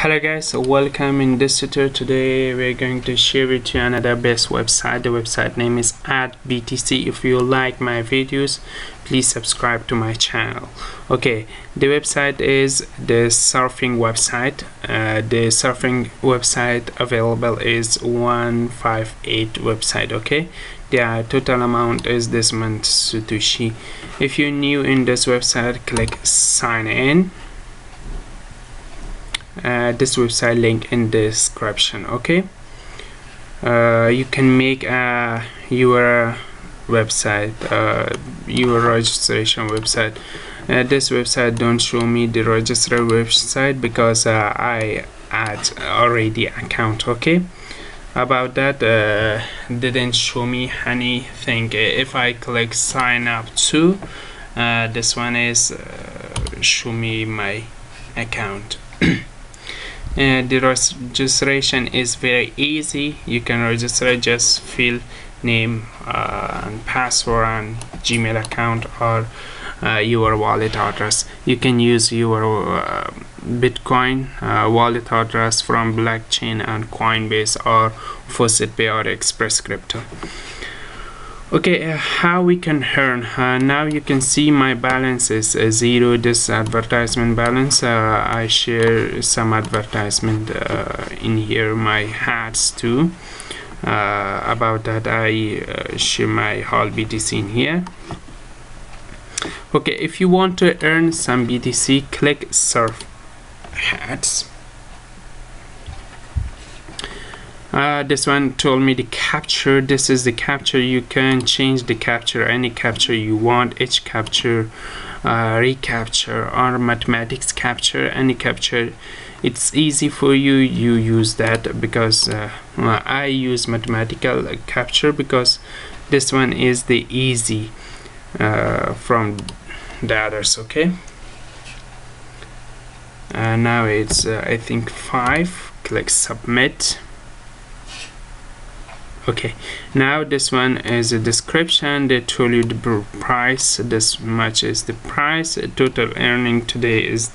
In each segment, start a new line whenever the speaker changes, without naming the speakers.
Hello guys, welcome. In this tutorial today we're going to share with you another best website. The website name is Adbtc. If you like my videos, please subscribe to my channel. Okay, the website is the surfing website. The surfing website available is 158 website. Okay, the total amount is this month Satoshi. If you're new in this website, click sign in. This website link in the description. Okay, you can make your website, your registration website. This website don't show me the registered website because I add already account. Okay, about that didn't show me anything. If I click sign up to this one is show me my account. The registration is very easy. You can register, just fill name and password and Gmail account or your wallet address. You can use your Bitcoin wallet address from blockchain and Coinbase or Faucetpay or Express Crypto. Okay, how we can earn. Now you can see my balance is zero. This advertisement balance, I share some advertisement in here, my hats too. About that I share my whole BTC in here. Okay, if you want to earn some BTC, click surf hats. This one told me the capture. This is the capture. You can change the capture, any capture you want, each capture, recapture or mathematics capture, any capture. It's easy for you, you use that because I use mathematical capture because this one is the easy from the others. Okay, now it's I think 5. Click submit. Okay, now this one is a description. They told you the price, this much is the price. Total earning today is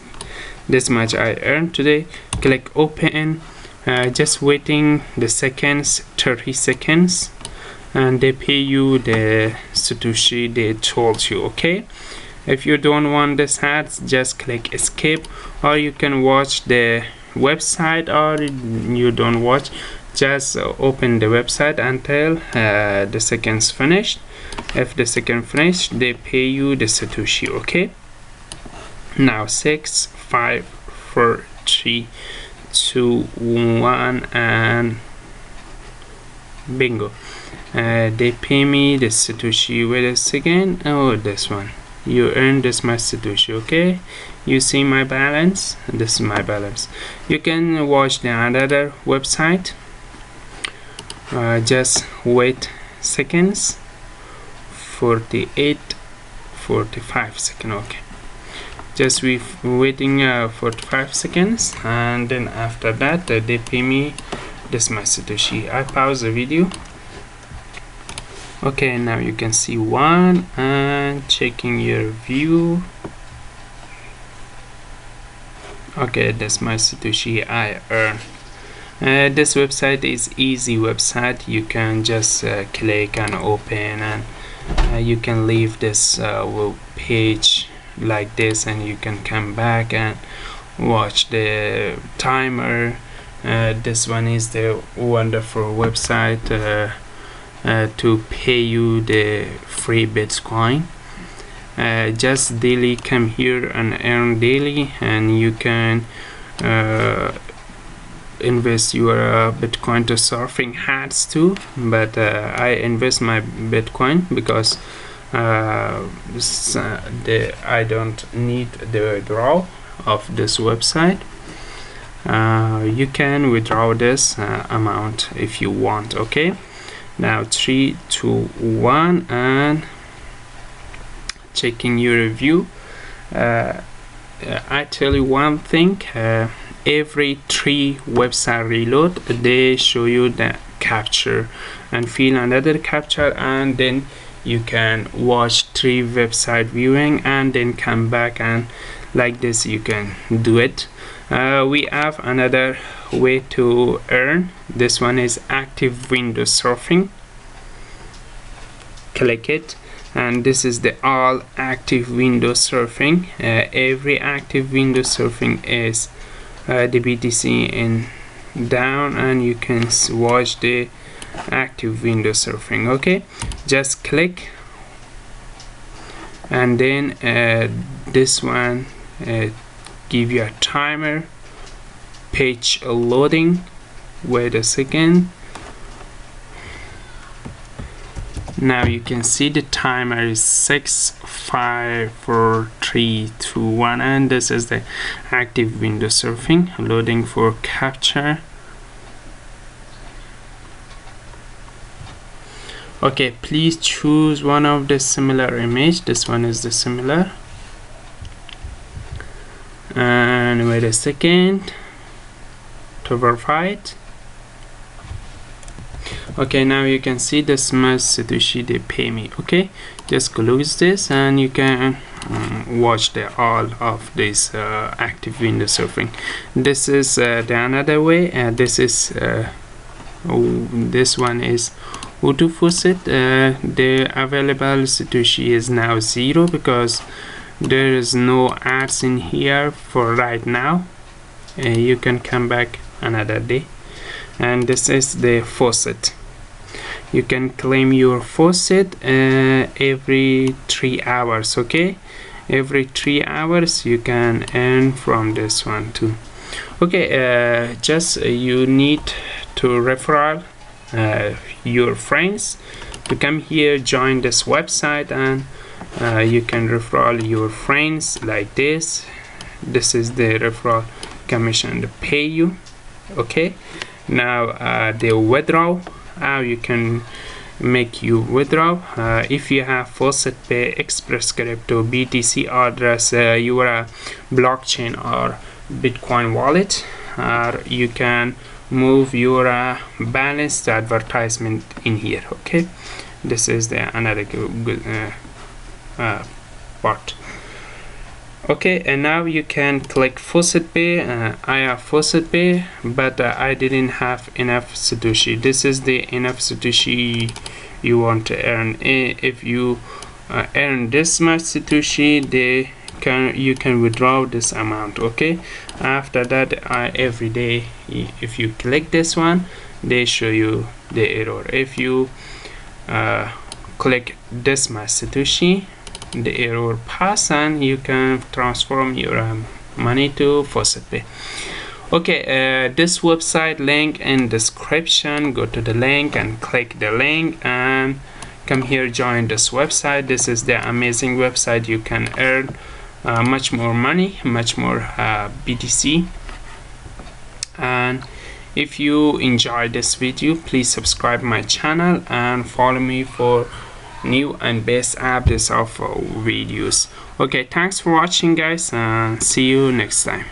this much I earned today. Click open. Just waiting the seconds, 30 seconds, and they pay you the Satoshi they told you. Okay, if you don't want this ads, just click escape, or you can watch the website, or you don't watch, just open the website until the seconds finished. If the second finished, they pay you the Satoshi. Okay, now 6 5 4 3 2 1 and bingo, they pay me the Satoshi. Wait a second. Oh, this one, you earned this much Satoshi. Okay, you see my balance. This is my balance. You can watch the another website. Just wait seconds, 48 45 seconds. Okay, just waiting 45 seconds, and then after that they pay me this much Satoshi. I pause the video. Okay, now you can see one and checking your view. Okay, that's my Satoshi I earned. This website is easy website. You can just click and open, and you can leave this page like this, and you can come back and watch the timer. This one is the wonderful website to pay you the free Bitcoin. Just daily come here and earn daily, and you can invest your Bitcoin to surfing hats too, but I invest my Bitcoin because I don't need the withdrawal of this website. You can withdraw this amount if you want. Okay, now 3 2 1 and checking your review. I tell you one thing, every 3 website reload they show you the capture and fill another capture, and then you can watch 3 website viewing and then come back, and like this you can do it. We have another way to earn. This one is active window surfing. Click it, and this is the all active window surfing. Every active window surfing is the BTC in down, and you can watch the active window surfing. Okay, just click, and then this one give you a timer, page loading. Wait a second. Now you can see the timer is 6, 5, 4, 3, 2, 1, and this is the active window surfing loading for capture. Okay, please choose one of the similar image. This one is the similar, and wait a second to verify it. Okay, now you can see the smart Satoshi they pay me. Okay, just close this, and you can watch the all of this active window surfing. This is the another way, and this is this one is urdu Faucet. The available Satoshi is now 0 because there is no ads in here for right now. You can come back another day. And this is the Faucet. You can claim your Faucet every 3 hours. Okay, every 3 hours you can earn from this one too. Okay, just you need to refer your friends to come here, join this website, and you can refer your friends like this. This is the referral commission to pay you. Okay, now the withdrawal, how you can make you withdraw. If you have Faucetpay, Express Crypto, BTC address, your blockchain or Bitcoin wallet, you can move your balance to advertisement in here. Okay, this is the another good part. Okay, and now you can click Faucetpay. I have Faucetpay, but I didn't have enough Satoshi. This is the enough Satoshi you want to earn. If you earn this much Satoshi, you can withdraw this amount. Okay, after that every day if you click this one, they show you the error. If you click this much Satoshi, the error pass, and you can transform your money to Faucetpay. Okay, this website link in description. Go to the link and click the link and come here, join this website. This is the amazing website. You can earn much more money, much more BTC. And if you enjoyed this video, please subscribe my channel and follow me for new and best updates of videos. Okay, thanks for watching guys, and see you next time.